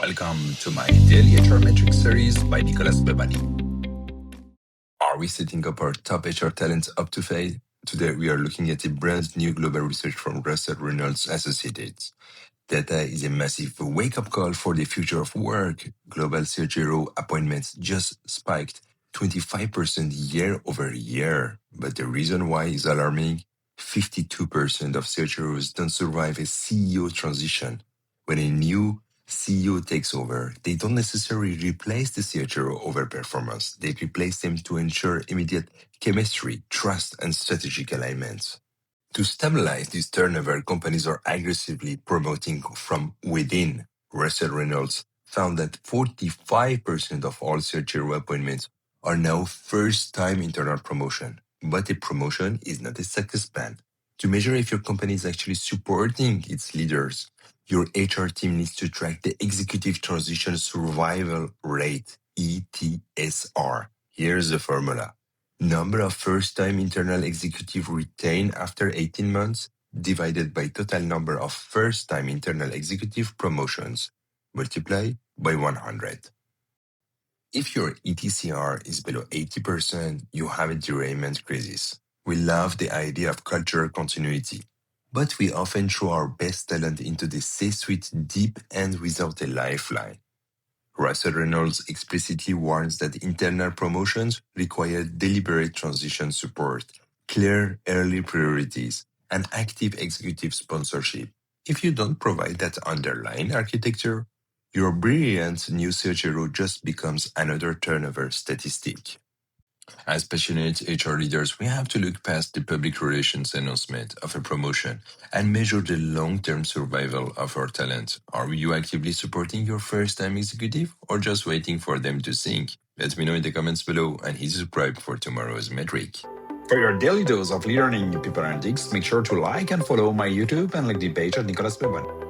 Welcome to my daily HR Metrics series by Nicolas Behbahani. Are we setting up our top HR talents up to fade? Today we are looking at a brand new global research from Russell Reynolds Associates. Data is a massive wake-up call for the future of work. Global CHRO appointments just spiked 25% year over year. But the reason why is alarming. 52% of CHROs don't survive a CEO transition. When a new CEO takes over, they don't necessarily replace the CHRO over performance. They replace them to ensure immediate chemistry, trust, and strategic alignment. To stabilize this turnover, companies are aggressively promoting from within. Russell Reynolds found that 45% of all CHRO appointments are now first-time internal promotion. But a promotion is not a success plan. To measure if your company is actually supporting its leaders, your HR team needs to track the Executive Transition Survival Rate, ETSR. Here's the formula. Number of first-time internal executive retained after 18 months divided by total number of first-time internal executive promotions multiplied by 100. If your ETCR is below 80%, you have a derailment crisis. We love the idea of cultural continuity, but we often throw our best talent into the C-suite deep end without a lifeline. Russell Reynolds explicitly warns that internal promotions require deliberate transition support, clear early priorities, and active executive sponsorship. If you don't provide that underlying architecture, your brilliant new CHRO just becomes another turnover statistic. As passionate HR leaders, we have to look past the public relations announcement of a promotion and measure the long-term survival of our talent. Are you actively supporting your first-time executive or just waiting for them to sink? Let me know in the comments below and hit subscribe for tomorrow's metric. For your daily dose of learning new people analytics, make sure to like and follow my YouTube and LinkedIn page at Nicolas Behbahani.